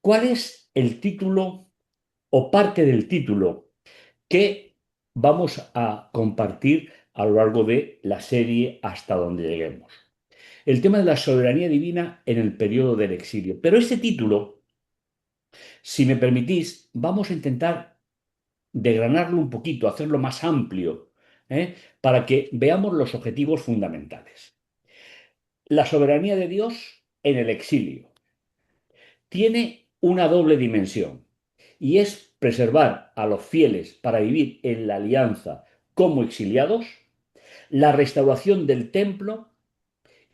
¿Cuál es el título o parte del título que vamos a compartir a lo largo de la serie hasta donde lleguemos? El tema de la soberanía divina en el periodo del exilio. Pero este título, si me permitís, vamos a intentar degranarlo un poquito, hacerlo más amplio, para que veamos los objetivos fundamentales. La soberanía de Dios en el exilio tiene una doble dimensión y es preservar a los fieles para vivir en la alianza como exiliados, la restauración del templo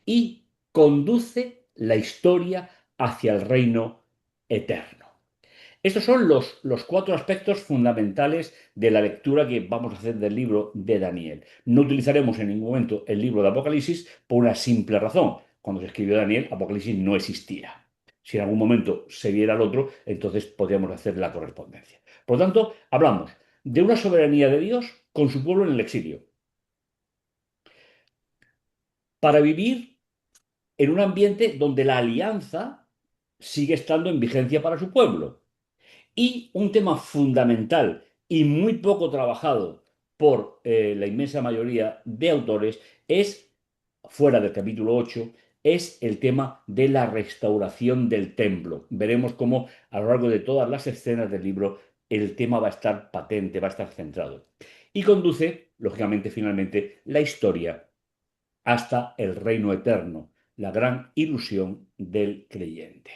y conduce la historia hacia el reino eterno. Estos son los cuatro aspectos fundamentales de la lectura que vamos a hacer del libro de Daniel. No utilizaremos en ningún momento el libro de Apocalipsis por una simple razón. Cuando se escribió Daniel, Apocalipsis no existía. Si en algún momento se viera el otro, entonces podríamos hacer la correspondencia. Por lo tanto, hablamos de una soberanía de Dios con su pueblo en el exilio, para vivir en un ambiente donde la alianza sigue estando en vigencia para su pueblo. Y un tema fundamental y muy poco trabajado por la inmensa mayoría de autores es, fuera del capítulo 8, es el tema de la restauración del templo. Veremos cómo a lo largo de todas las escenas del libro el tema va a estar patente, va a estar centrado. Y conduce, lógicamente, finalmente, la historia hasta el reino eterno, la gran ilusión del creyente.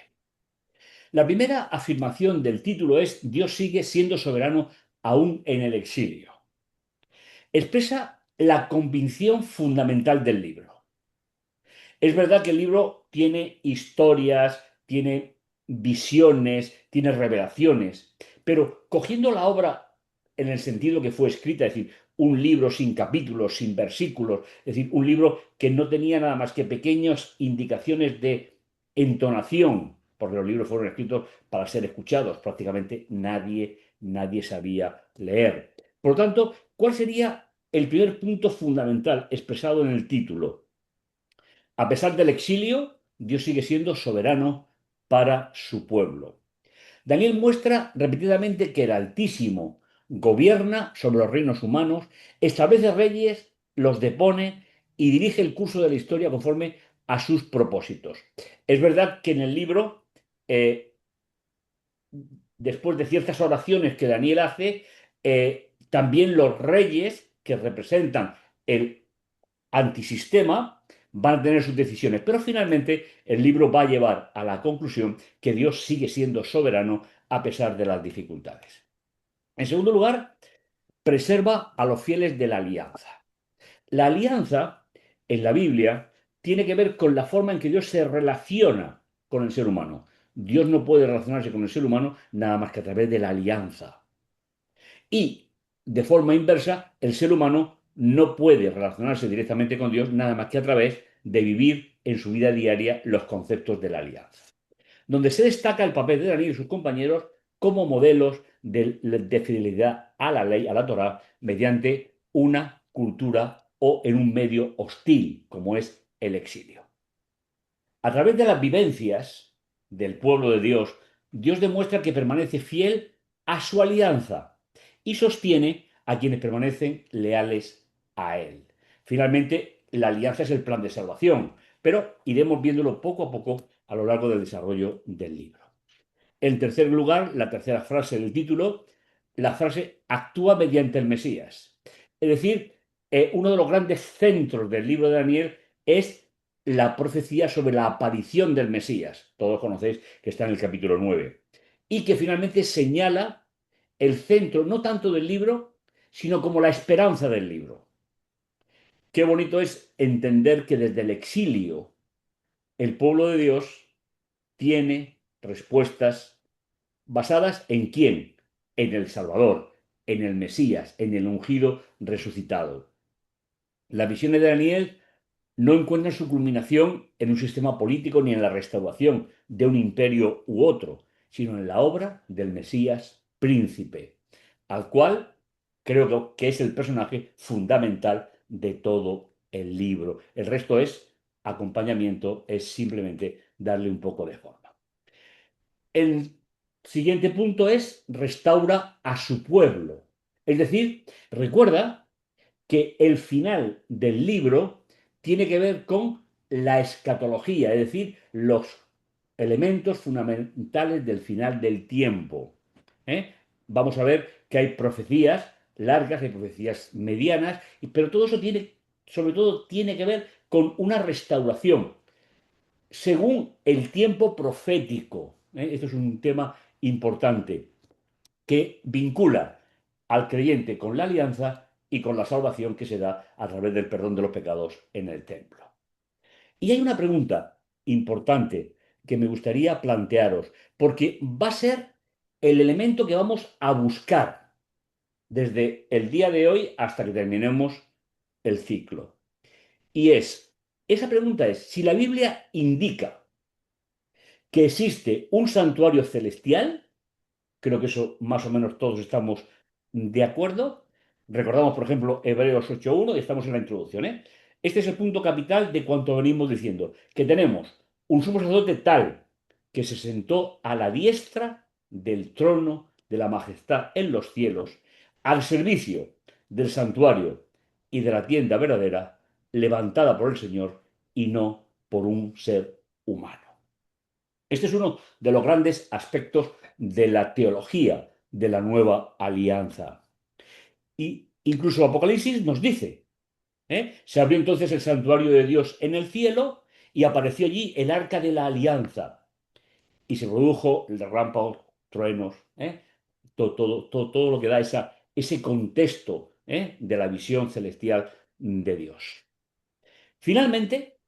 La primera afirmación del título es Dios sigue siendo soberano aún en el exilio. Expresa la convicción fundamental del libro. Es verdad que el libro tiene historias, tiene visiones, tiene revelaciones, pero cogiendo la obra en el sentido que fue escrita, es decir, un libro sin capítulos, sin versículos, es decir, un libro que no tenía nada más que pequeñas indicaciones de entonación, porque los libros fueron escritos para ser escuchados, prácticamente nadie sabía leer. Por lo tanto, ¿cuál sería el primer punto fundamental expresado en el título? A pesar del exilio, Dios sigue siendo soberano para su pueblo. Daniel muestra repetidamente que el Altísimo gobierna sobre los reinos humanos, establece reyes, los depone y dirige el curso de la historia conforme a sus propósitos. Es verdad que en el libro, después de ciertas oraciones que Daniel hace, también los reyes que representan el antisistema van a tener sus decisiones, pero finalmente el libro va a llevar a la conclusión que Dios sigue siendo soberano a pesar de las dificultades. En segundo lugar, preserva a los fieles de la alianza. La alianza en la Biblia tiene que ver con la forma en que Dios se relaciona con el ser humano. Dios no puede relacionarse con el ser humano nada más que a través de la alianza. Y de forma inversa, el ser humano no puede relacionarse directamente con Dios nada más que a través de vivir en su vida diaria los conceptos de la alianza. Donde se destaca el papel de Daniel y sus compañeros como modelos de fidelidad a la ley, a la Torá, mediante una cultura o en un medio hostil, como es el exilio. A través de las vivencias del pueblo de Dios, Dios demuestra que permanece fiel a su alianza y sostiene a quienes permanecen leales a Él. Finalmente, la alianza es el plan de salvación, pero iremos viéndolo poco a poco a lo largo del desarrollo del libro. En tercer lugar, la tercera frase del título, la frase actúa mediante el Mesías. Es decir, uno de los grandes centros del libro de Daniel es la profecía sobre la aparición del Mesías. Todos conocéis que está en el capítulo 9. Y que finalmente señala el centro, no tanto del libro, sino como la esperanza del libro. Qué bonito es entender que desde el exilio el pueblo de Dios tiene respuestas basadas en quién, en el Salvador, en el Mesías, en el ungido resucitado. Las visiones de Daniel no encuentran su culminación en un sistema político ni en la restauración de un imperio u otro, sino en la obra del Mesías príncipe, al cual creo que es el personaje fundamental de todo el libro. El resto es acompañamiento, es simplemente darle un poco de forma. siguiente punto es restaura a su pueblo. Es decir, recuerda que el final del libro tiene que ver con la escatología, es decir, los elementos fundamentales del final del tiempo. ¿Eh? Vamos a ver que hay profecías largas, hay profecías medianas, pero todo eso tiene, sobre todo, tiene que ver con una restauración según el tiempo profético. Esto es un tema importante que vincula al creyente con la alianza y con la salvación que se da a través del perdón de los pecados en el templo. Y hay una pregunta importante que me gustaría plantearos, porque va a ser el elemento que vamos a buscar desde el día de hoy hasta que terminemos el ciclo. Y esa pregunta es, si la Biblia indica que existe un santuario celestial, creo que eso más o menos todos estamos de acuerdo. Recordamos, por ejemplo, Hebreos 8.1 y estamos en la introducción, ¿eh? Este es el punto capital de cuanto venimos diciendo, que tenemos un sumo sacerdote tal que se sentó a la diestra del trono de la majestad en los cielos, al servicio del santuario y de la tienda verdadera, levantada por el Señor y no por un ser humano. Este es uno de los grandes aspectos de la teología de la nueva alianza. Y incluso Apocalipsis nos dice, se abrió entonces el santuario de Dios en el cielo y apareció allí el arca de la alianza. Y se produjo el relámpago, truenos, todo lo que da ese contexto de la visión celestial de Dios. Finalmente,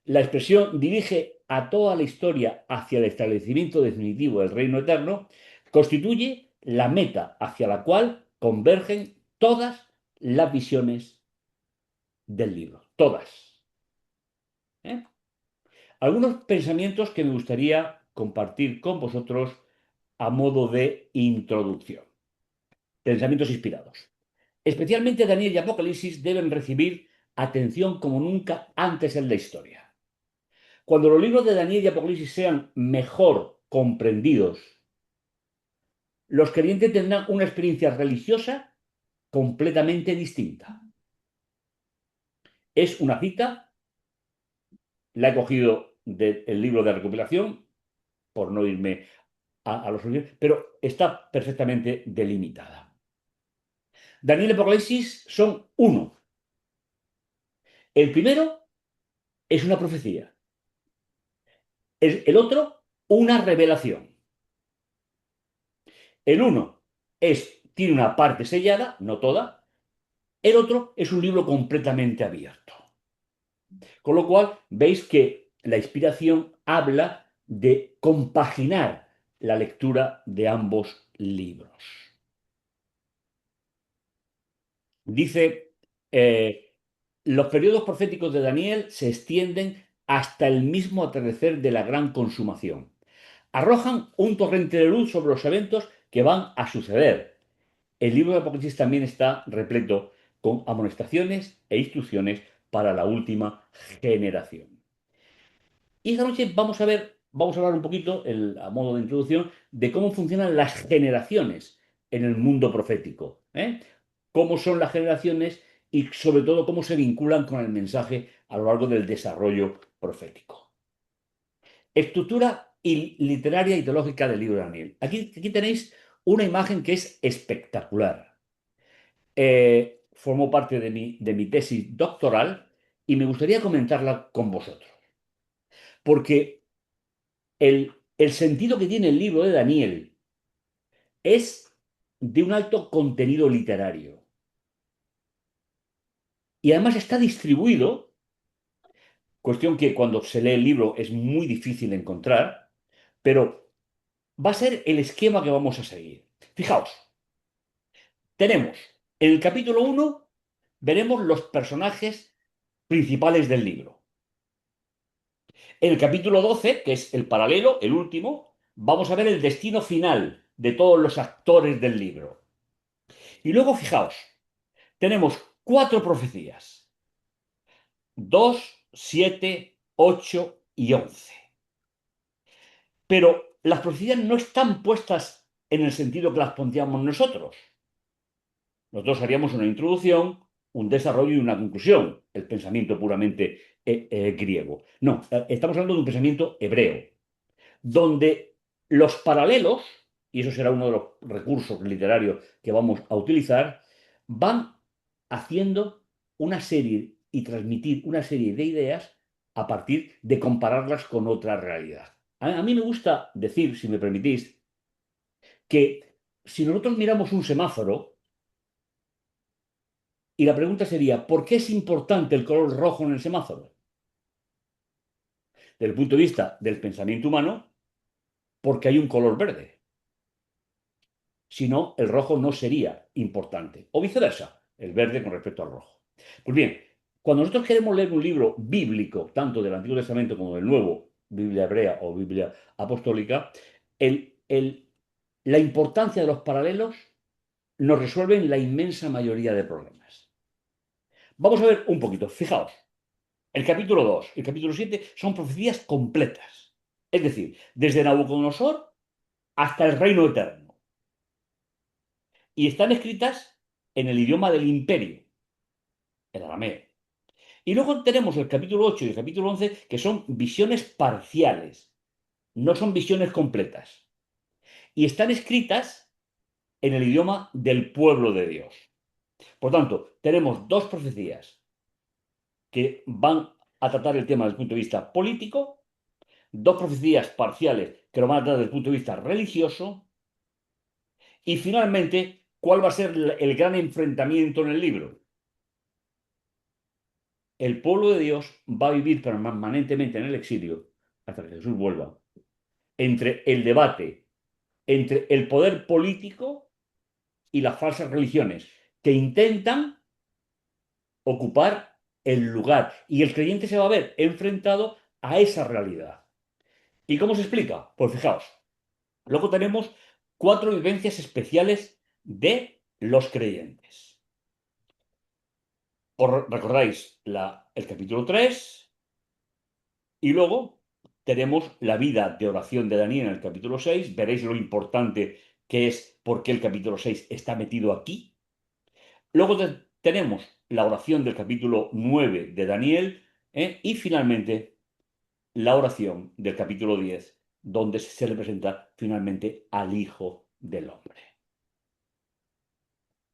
la expresión dirige a toda la historia hacia el establecimiento definitivo del reino eterno, constituye la meta hacia la cual convergen todas las visiones del libro. Todas. ¿Eh? Algunos pensamientos que me gustaría compartir con vosotros a modo de introducción. Pensamientos inspirados. Especialmente Daniel y Apocalipsis deben recibir atención como nunca antes en la historia. Cuando los libros de Daniel y Apocalipsis sean mejor comprendidos, los creyentes tendrán una experiencia religiosa completamente distinta. Es una cita, la he cogido del libro de recopilación, por no irme a los orígenes, pero está perfectamente delimitada. Daniel y Apocalipsis son uno. El primero es una profecía. El otro, una revelación. El uno tiene una parte sellada, no toda. El otro es un libro completamente abierto. Con lo cual, veis que la inspiración habla de compaginar la lectura de ambos libros. Dice, los periodos proféticos de Daniel se extienden hasta el mismo atardecer de la gran consumación. Arrojan un torrente de luz sobre los eventos que van a suceder. El libro de Apocalipsis también está repleto con amonestaciones e instrucciones para la última generación. Y esta noche vamos a hablar un poquito, a modo de introducción, de cómo funcionan las generaciones en el mundo profético. Cómo son las generaciones y sobre todo cómo se vinculan con el mensaje a lo largo del desarrollo profético. Estructura literaria y teológica del libro de Daniel. Aquí tenéis una imagen que es espectacular. Formó parte de mi tesis doctoral y me gustaría comentarla con vosotros. Porque el sentido que tiene el libro de Daniel es de un alto contenido literario. Y además está distribuido, cuestión que cuando se lee el libro es muy difícil encontrar, pero va a ser el esquema que vamos a seguir. Fijaos, tenemos en el capítulo 1, veremos los personajes principales del libro. En el capítulo 12, que es el paralelo, el último, vamos a ver el destino final de todos los actores del libro. Y luego, fijaos, tenemos cuatro profecías: 2, 7, 8 y 11. Pero las profecías no están puestas en el sentido que las pondríamos nosotros. Nosotros haríamos una introducción, un desarrollo y una conclusión, el pensamiento puramente griego. No, estamos hablando de un pensamiento hebreo, donde los paralelos, y eso será uno de los recursos literarios que vamos a utilizar, van haciendo una serie y transmitir una serie de ideas a partir de compararlas con otra realidad. A mí me gusta decir, si me permitís, que si nosotros miramos un semáforo, y la pregunta sería, ¿por qué es importante el color rojo en el semáforo? Desde el punto de vista del pensamiento humano, porque hay un color verde. Si no, el rojo no sería importante. O viceversa, el verde con respecto al rojo. Pues bien, cuando nosotros queremos leer un libro bíblico, tanto del Antiguo Testamento como del Nuevo, Biblia hebrea o Biblia apostólica, la importancia de los paralelos nos resuelven la inmensa mayoría de problemas. Vamos a ver un poquito. Fijaos, el capítulo 2 y el capítulo 7 son profecías completas. Es decir, desde Nabucodonosor hasta el reino eterno. Y están escritas en el idioma del imperio, el arameo. Y luego tenemos el capítulo 8 y el capítulo 11 que son visiones parciales, no son visiones completas. Y están escritas en el idioma del pueblo de Dios. Por tanto, tenemos dos profecías que van a tratar el tema desde el punto de vista político, dos profecías parciales que lo van a tratar desde el punto de vista religioso, y finalmente, ¿cuál va a ser el gran enfrentamiento en el libro? El pueblo de Dios va a vivir permanentemente en el exilio hasta que Jesús vuelva, entre el debate, entre el poder político y las falsas religiones que intentan ocupar el lugar. Y el creyente se va a ver enfrentado a esa realidad. ¿Y cómo se explica? Pues fijaos, luego tenemos cuatro vivencias especiales de los creyentes. Os recordáis el capítulo 3 y luego tenemos la vida de oración de Daniel en el capítulo 6. Veréis lo importante que es por qué el capítulo 6 está metido aquí. Luego tenemos la oración del capítulo 9 de Daniel, y finalmente la oración del capítulo 10, donde se le presenta finalmente al Hijo del Hombre.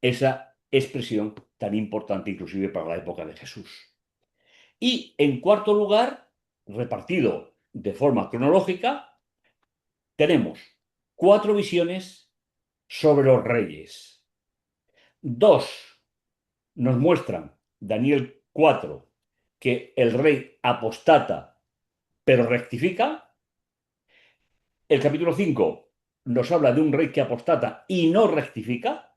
Esa expresión tan importante inclusive para la época de Jesús. Y en cuarto lugar, repartido de forma cronológica, tenemos cuatro visiones sobre los reyes. Dos nos muestran, Daniel 4, que el rey apostata pero rectifica. El capítulo 5 nos habla de un rey que apostata y no rectifica,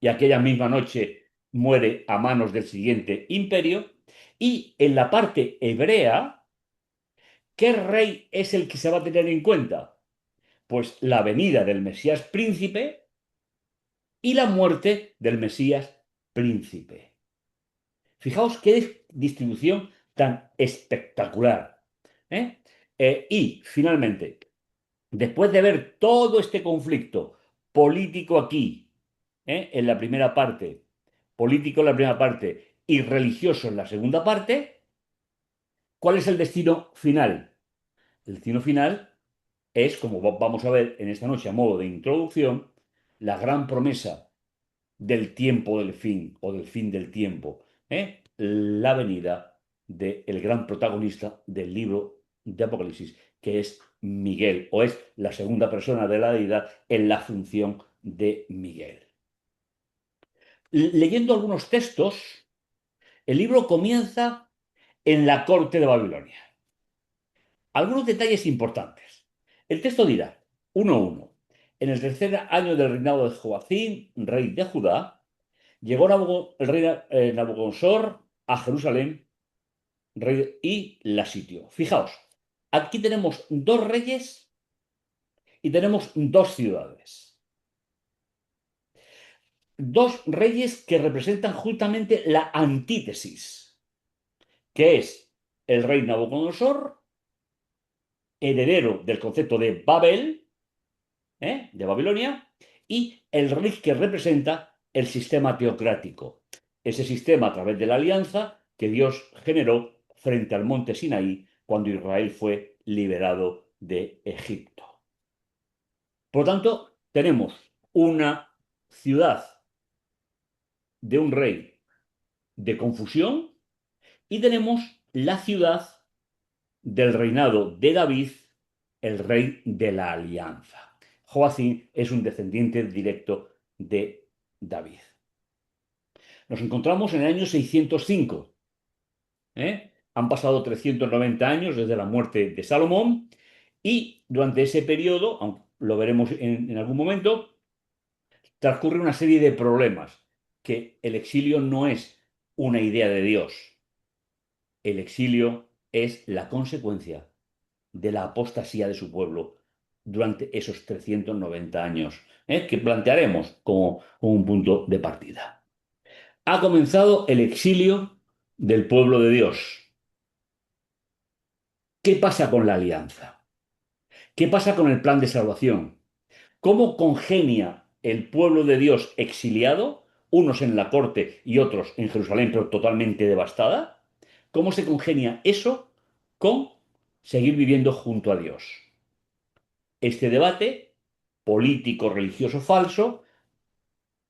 y aquella misma noche muere a manos del siguiente imperio. Y en la parte hebrea, ¿qué rey es el que se va a tener en cuenta? Pues la venida del Mesías príncipe y la muerte del Mesías príncipe. Fijaos qué distribución tan espectacular. ¿Eh? Y finalmente, después de ver todo este conflicto político aquí, en la primera parte, político en la primera parte y religioso en la segunda parte, ¿cuál es el destino final? El destino final es, como vamos a ver en esta noche a modo de introducción, la gran promesa del tiempo del fin o del fin del tiempo, la venida del gran protagonista del libro de Apocalipsis, que es Miguel, o es la segunda persona de la deidad en la función de Miguel. Leyendo algunos textos, el libro comienza en la corte de Babilonia. Algunos detalles importantes. El texto dirá, 1:1. En el tercer año del reinado de Joacim, rey de Judá, llegó el rey Nabucodonosor a Jerusalén y la sitió. Fijaos, aquí tenemos dos reyes y tenemos dos ciudades. Dos reyes que representan justamente la antítesis, que es el rey Nabucodonosor heredero del concepto de Babel, de Babilonia, y el rey que representa el sistema teocrático. Ese sistema a través de la alianza que Dios generó frente al monte Sinaí cuando Israel fue liberado de Egipto. Por lo tanto, tenemos una ciudad de un rey de confusión y tenemos la ciudad del reinado de David, el rey de la alianza. Joacim es un descendiente directo de David. Nos encontramos en el año 605. Han pasado 390 años desde la muerte de Salomón y durante ese periodo, aunque lo veremos en algún momento, transcurre una serie de problemas, que el exilio no es una idea de Dios. El exilio es la consecuencia de la apostasía de su pueblo durante esos 390 años, que plantearemos como un punto de partida. Ha comenzado el exilio del pueblo de Dios. ¿Qué pasa con la alianza? ¿Qué pasa con el plan de salvación? ¿Cómo congenia el pueblo de Dios exiliado, unos en la corte y otros en Jerusalén, pero totalmente devastada? ¿Cómo se congenia eso con seguir viviendo junto a Dios? Este debate político, religioso, falso,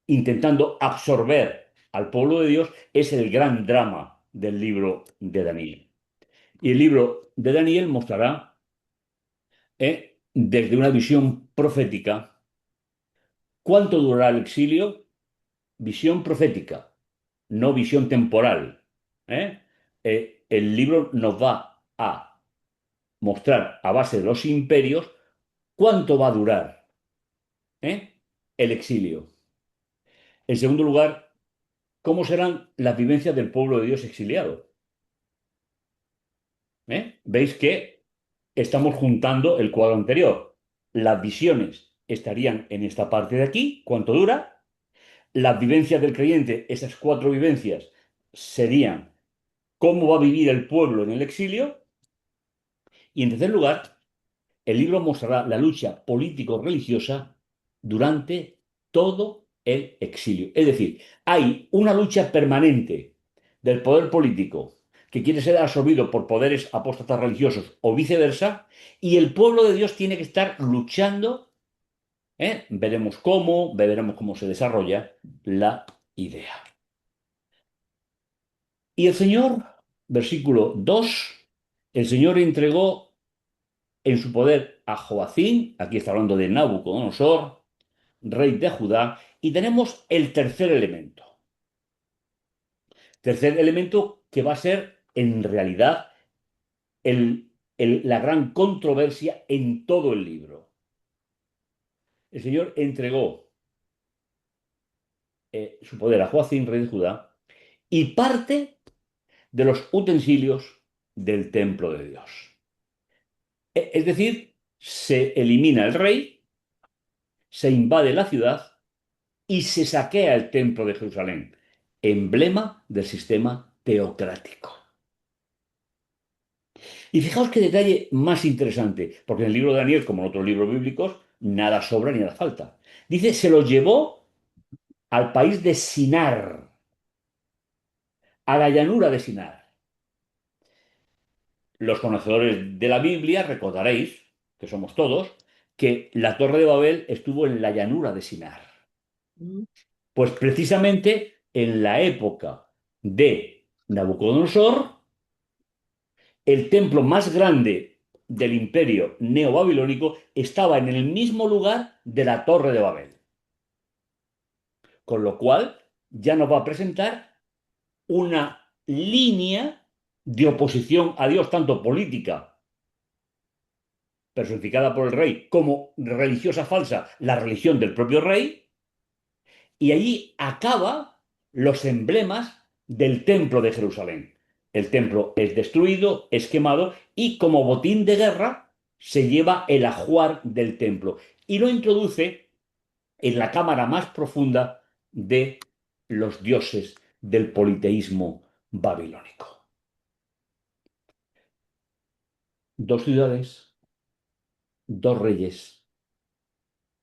intentando absorber al pueblo de Dios, es el gran drama del libro de Daniel. Y el libro de Daniel mostrará, desde una visión profética, cuánto durará el exilio. Visión profética, no visión temporal. ¿eh? El libro nos va a mostrar, a base de los imperios, cuánto va a durar, el exilio. En segundo lugar, cómo serán las vivencias del pueblo de Dios exiliado. Veis que estamos juntando el cuadro anterior. Las visiones estarían en esta parte de aquí, cuánto dura. Las vivencias del creyente, esas cuatro vivencias, serían cómo va a vivir el pueblo en el exilio. Y en tercer lugar, el libro mostrará la lucha político-religiosa durante todo el exilio. Es decir, hay una lucha permanente del poder político que quiere ser absorbido por poderes apóstatas religiosos o viceversa, y el pueblo de Dios tiene que estar luchando. Veremos cómo se desarrolla la idea. Y el Señor, versículo 2, el Señor entregó en su poder a Joacim, aquí está hablando de Nabucodonosor, rey de Judá, y tenemos el tercer elemento. Tercer elemento que va a ser en realidad la gran controversia en todo el libro. El Señor entregó su poder a Joacim, rey de Judá, y parte de los utensilios del templo de Dios. Es decir, se elimina el rey, se invade la ciudad y se saquea el templo de Jerusalén, emblema del sistema teocrático. Y fijaos qué detalle más interesante, porque en el libro de Daniel, como en otros libros bíblicos, nada sobra ni nada falta. Dice, se lo llevó al país de Sinar, a la llanura de Sinar. Los conocedores de la Biblia recordaréis, que somos todos, que la Torre de Babel estuvo en la llanura de Sinar. Pues precisamente en la época de Nabucodonosor, el templo más grande del imperio neobabilónico estaba en el mismo lugar de la Torre de Babel. Con lo cual, ya nos va a presentar una línea de oposición a Dios, tanto política, personificada por el rey, como religiosa falsa, la religión del propio rey, y allí acaba los emblemas del templo de Jerusalén. El templo es destruido, es quemado, y como botín de guerra se lleva el ajuar del templo y lo introduce en la cámara más profunda de los dioses del politeísmo babilónico. Dos ciudades, dos reyes,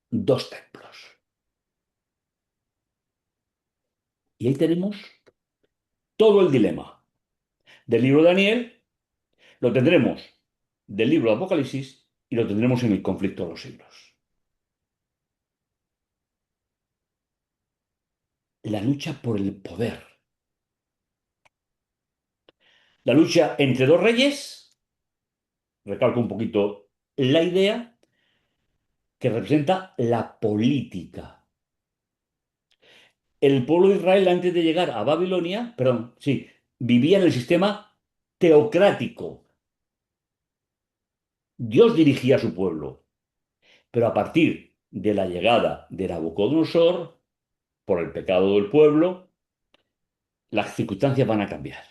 dos templos. Y ahí tenemos todo el dilema. Del libro de Daniel lo tendremos del libro de Apocalipsis y lo tendremos en el conflicto de los siglos. La lucha por el poder. La lucha entre dos reyes, recalco un poquito la idea, que representa la política. El pueblo de Israel, antes de llegar a Babilonia, perdón, sí, vivía en el sistema teocrático. Dios dirigía a su pueblo. Pero a partir de la llegada de Nabucodonosor, por el pecado del pueblo, las circunstancias van a cambiar.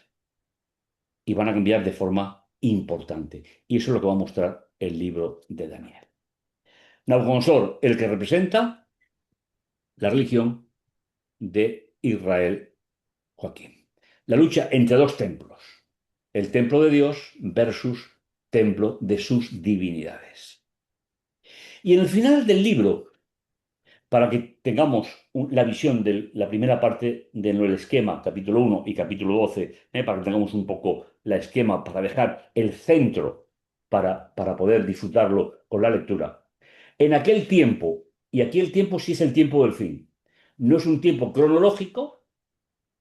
Y van a cambiar de forma importante. Y eso es lo que va a mostrar el libro de Daniel. Nabucodonosor, el que representa la religión de Israel, Joaquín. La lucha entre dos templos. El templo de Dios versus templo de sus divinidades. Y en el final del libro, para que tengamos la visión de la primera parte del esquema, capítulo 1 y capítulo 12, para que tengamos un poco la esquema, para dejar el centro para poder disfrutarlo con la lectura. En aquel tiempo, y aquí el tiempo sí es el tiempo del fin, no es un tiempo cronológico,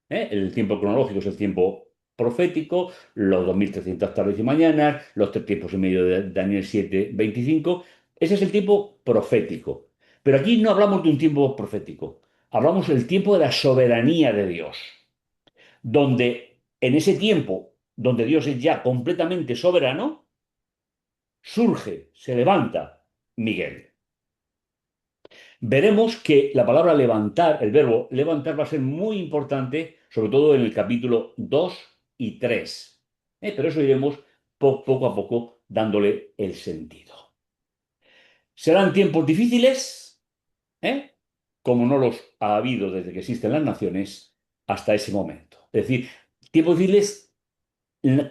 el tiempo cronológico es el tiempo profético, los 2300 tardes y mañanas, los tres tiempos y medio de Daniel 7:25. Ese es el tiempo profético. Pero aquí no hablamos de un tiempo profético, hablamos del tiempo de la soberanía de Dios, donde en ese tiempo, donde Dios es ya completamente soberano, surge, se levanta Miguel. Veremos que la palabra levantar, el verbo levantar, va a ser muy importante, sobre todo en el capítulo 2 y 3. Pero eso iremos poco a poco dándole el sentido. Serán tiempos difíciles, ¿eh? Como no los ha habido desde que existen las naciones hasta ese momento. Es decir, tiempos difíciles,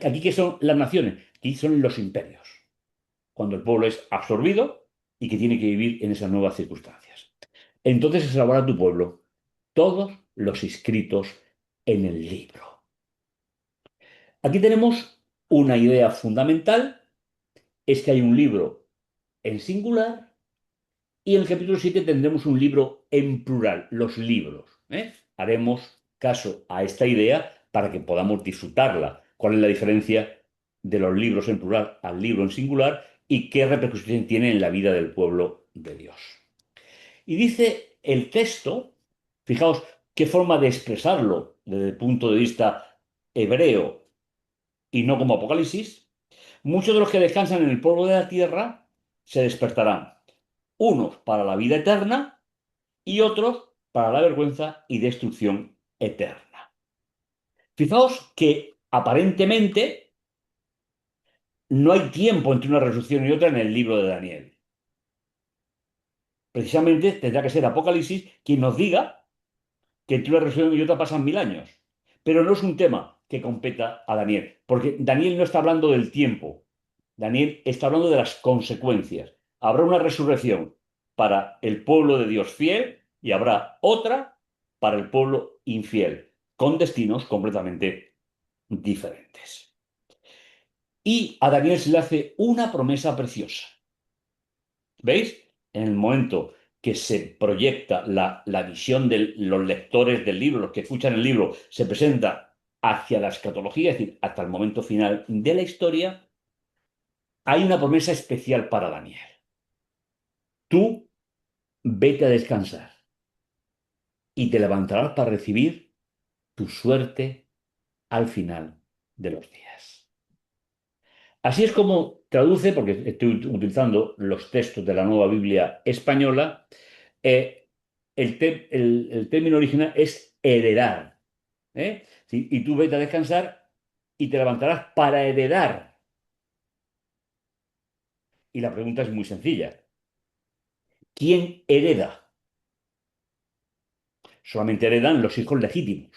aquí que son las naciones, aquí son los imperios, cuando el pueblo es absorbido y que tiene que vivir en esas nuevas circunstancias. Entonces se salvará tu pueblo, todos los inscritos en el libro. Aquí tenemos una idea fundamental, es que hay un libro en singular y en el capítulo 7 tendremos un libro en plural, los libros. Haremos caso a esta idea para que podamos disfrutarla. ¿Cuál es la diferencia de los libros en plural al libro en singular y qué repercusión tiene en la vida del pueblo de Dios? Y dice el texto, fijaos qué forma de expresarlo desde el punto de vista hebreo y no como Apocalipsis, muchos de los que descansan en el polvo de la tierra se despertarán, unos para la vida eterna y otros para la vergüenza y destrucción eterna. Fijaos que aparentemente no hay tiempo entre una resurrección y otra en el libro de Daniel. Precisamente tendrá que ser Apocalipsis quien nos diga que entre una resurrección y otra pasan 1000 años. Pero no es un tema que competa a Daniel, porque Daniel no está hablando del tiempo, Daniel está hablando de las consecuencias. Habrá una resurrección para el pueblo de Dios fiel y habrá otra para el pueblo infiel, con destinos completamente diferentes. Y a Daniel se le hace una promesa preciosa. ¿Veis? En el momento que se proyecta la visión de los lectores del libro, los que escuchan el libro, se presenta hacia la escatología, es decir, hasta el momento final de la historia, hay una promesa especial para Daniel. Tú vete a descansar y te levantarás para recibir tu suerte al final de los días. Así es como traduce, porque estoy utilizando los textos de la Nueva Biblia Española, eh, el término original es heredar. Sí, y tú vete a descansar y te levantarás para heredar. Y la pregunta es muy sencilla. ¿Quién hereda? Solamente heredan los hijos legítimos.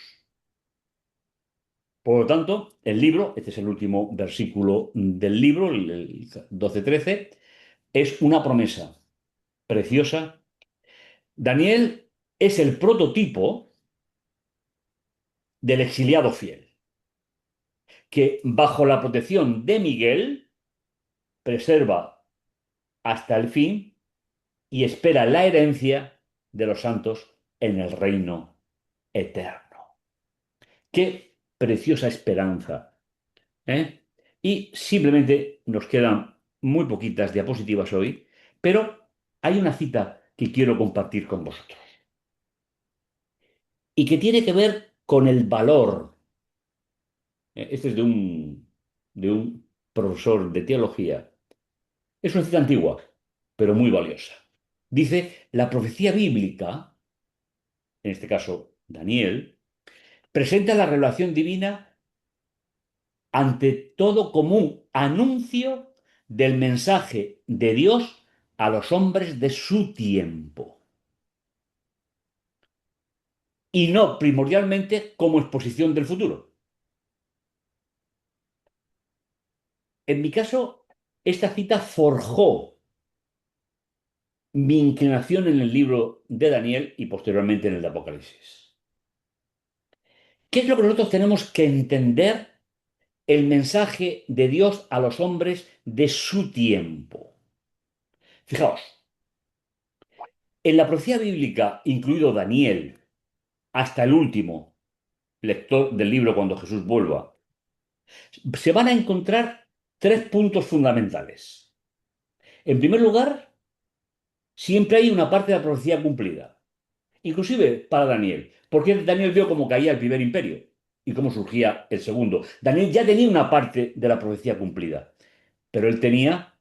Por lo tanto, el libro, este es el último versículo del libro, el 12-13, es una promesa preciosa. Daniel es el prototipo del exiliado fiel, que bajo la protección de Miguel preserva hasta el fin y espera la herencia de los santos en el reino eterno. Qué preciosa esperanza, ¿eh? Y simplemente nos quedan muy poquitas diapositivas hoy, pero hay una cita que quiero compartir con vosotros y que tiene que ver con el valor. Este es de un profesor de teología. Es una cita antigua, pero muy valiosa. Dice, la profecía bíblica, en este caso Daniel, presenta la revelación divina ante todo como un anuncio del mensaje de Dios a los hombres de su tiempo, y no primordialmente como exposición del futuro. En mi caso, esta cita forjó mi inclinación en el libro de Daniel y posteriormente en el de Apocalipsis. ¿Qué es lo que nosotros tenemos que entender el mensaje de Dios a los hombres de su tiempo? Fijaos, en la profecía bíblica, incluido Daniel, hasta el último lector del libro cuando Jesús vuelva, se van a encontrar tres puntos fundamentales. En primer lugar, siempre hay una parte de la profecía cumplida, inclusive para Daniel, porque Daniel vio cómo caía el primer imperio y cómo surgía el segundo. Daniel ya tenía una parte de la profecía cumplida, pero él tenía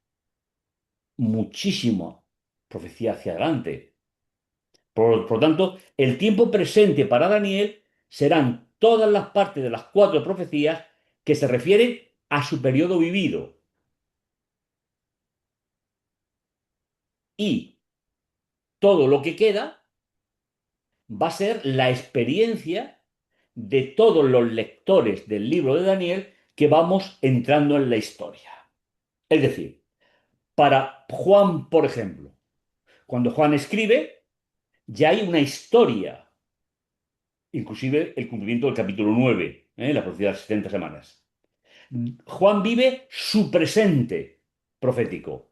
muchísima profecía hacia adelante. Por tanto, el tiempo presente para Daniel serán todas las partes de las cuatro profecías que se refieren a su periodo vivido. Y todo lo que queda va a ser la experiencia de todos los lectores del libro de Daniel que vamos entrando en la historia. Es decir, para Juan, por ejemplo, cuando Juan escribe, ya hay una historia, inclusive el cumplimiento del capítulo 9, la profecía de las 70 semanas. Juan vive su presente profético.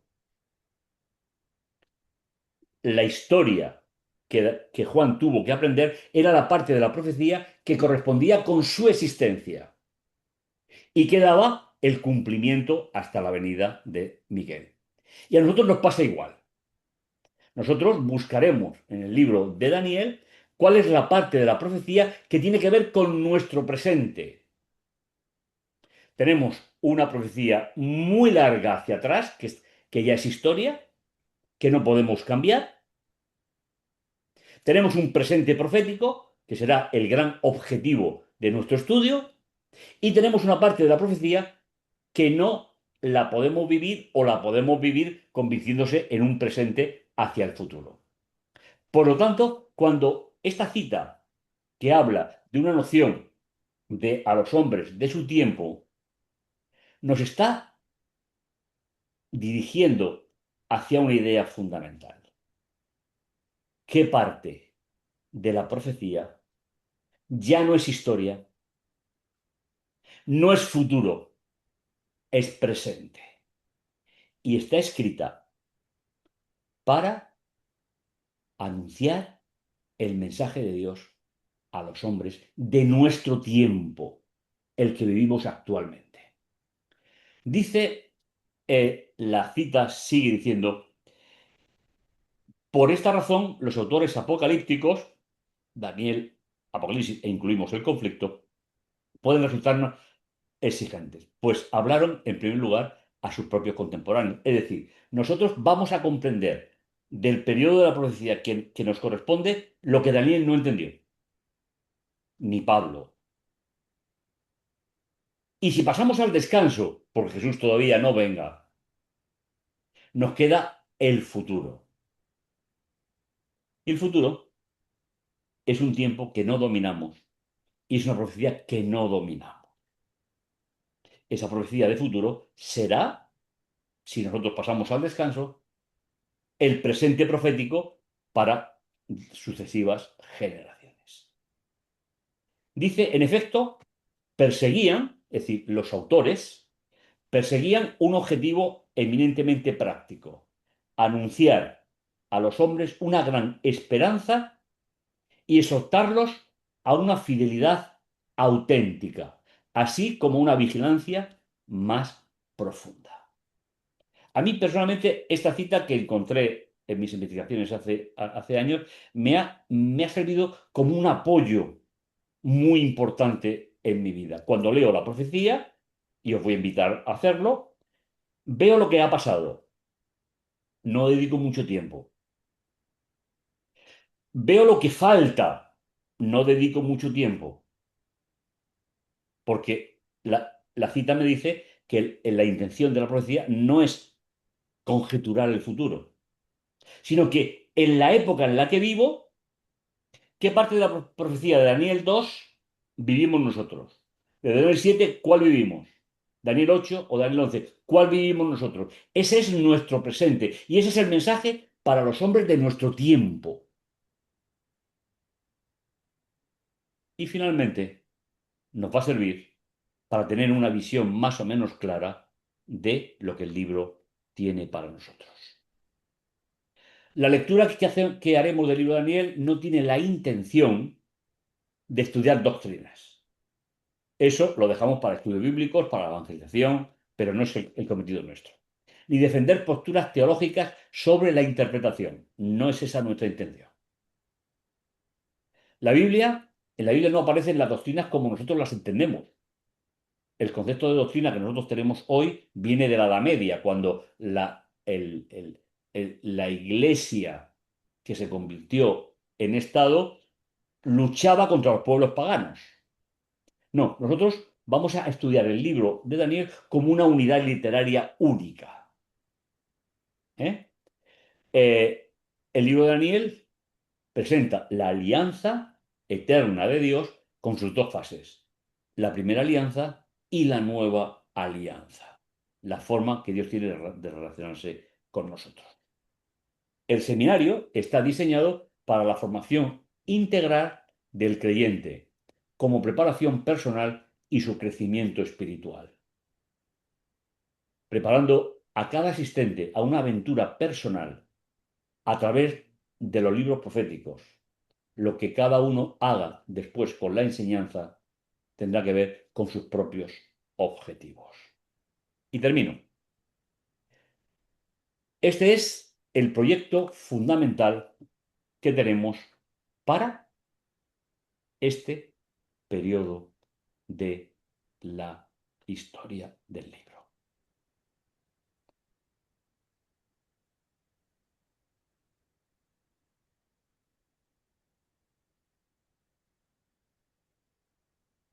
La historia que Juan tuvo que aprender era la parte de la profecía que correspondía con su existencia y que daba el cumplimiento hasta la venida de Miguel. Y a nosotros nos pasa igual. Nosotros buscaremos en el libro de Daniel cuál es la parte de la profecía que tiene que ver con nuestro presente. Tenemos una profecía muy larga hacia atrás, que ya es historia, que no podemos cambiar. Tenemos un presente profético, que será el gran objetivo de nuestro estudio, y tenemos una parte de la profecía que no la podemos vivir o la podemos vivir convirtiéndose en un presente hacia el futuro. Por lo tanto, cuando esta cita que habla de una noción de a los hombres de su tiempo, nos está dirigiendo hacia una idea fundamental. ¿Qué parte de la profecía ya no es historia, no es futuro, es presente? Y está escrita para anunciar el mensaje de Dios a los hombres de nuestro tiempo, el que vivimos actualmente. Dice, la cita sigue diciendo, por esta razón los autores apocalípticos, Daniel, Apocalipsis e incluimos el conflicto, pueden resultarnos exigentes, pues hablaron en primer lugar a sus propios contemporáneos. Es decir, nosotros vamos a comprender del periodo de la profecía que nos corresponde lo que Daniel no entendió, ni Pablo. Y si pasamos al descanso, porque Jesús todavía no venga, nos queda el futuro. Y el futuro es un tiempo que no dominamos y es una profecía que no dominamos. Esa profecía de futuro será, si nosotros pasamos al descanso, el presente profético para sucesivas generaciones. Dice, en efecto, perseguían, es decir, los autores, perseguían un objetivo eminentemente práctico: anunciar a los hombres una gran esperanza y exhortarlos a una fidelidad auténtica, así como una vigilancia más profunda. A mí personalmente esta cita que encontré en mis investigaciones hace años me ha servido como un apoyo muy importante en mi vida. Cuando leo la profecía, y os voy a invitar a hacerlo, veo lo que ha pasado, no dedico mucho tiempo. Veo lo que falta, no dedico mucho tiempo, porque la cita me dice que la intención de la profecía no es conjeturar el futuro, sino que en la época en la que vivo, ¿qué parte de la profecía de Daniel 2 vivimos nosotros? De Daniel 7, ¿cuál vivimos? Daniel 8 o Daniel 11, ¿cuál vivimos nosotros? Ese es nuestro presente y ese es el mensaje para los hombres de nuestro tiempo. Y finalmente, nos va a servir para tener una visión más o menos clara de lo que el libro tiene para nosotros. La lectura que haremos del libro de Daniel no tiene la intención de estudiar doctrinas. Eso lo dejamos para estudios bíblicos, para la evangelización, pero no es el cometido nuestro. Ni defender posturas teológicas sobre la interpretación. No es esa nuestra intención. En la Biblia no aparecen las doctrinas como nosotros las entendemos. El concepto de doctrina que nosotros tenemos hoy viene de la Edad Media, cuando la iglesia que se convirtió en Estado luchaba contra los pueblos paganos. No, nosotros vamos a estudiar el libro de Daniel como una unidad literaria única. ¿Eh? El libro de Daniel presenta la alianza eterna de Dios con sus dos fases: la primera alianza y la nueva alianza, la forma que Dios tiene de relacionarse con nosotros. El seminario está diseñado para la formación integral del creyente, como preparación personal y su crecimiento espiritual, preparando a cada asistente a una aventura personal a través de los libros proféticos. Lo que cada uno haga después con la enseñanza tendrá que ver con sus propios objetivos. Y termino. Este es el proyecto fundamental que tenemos para este periodo de la historia del libro.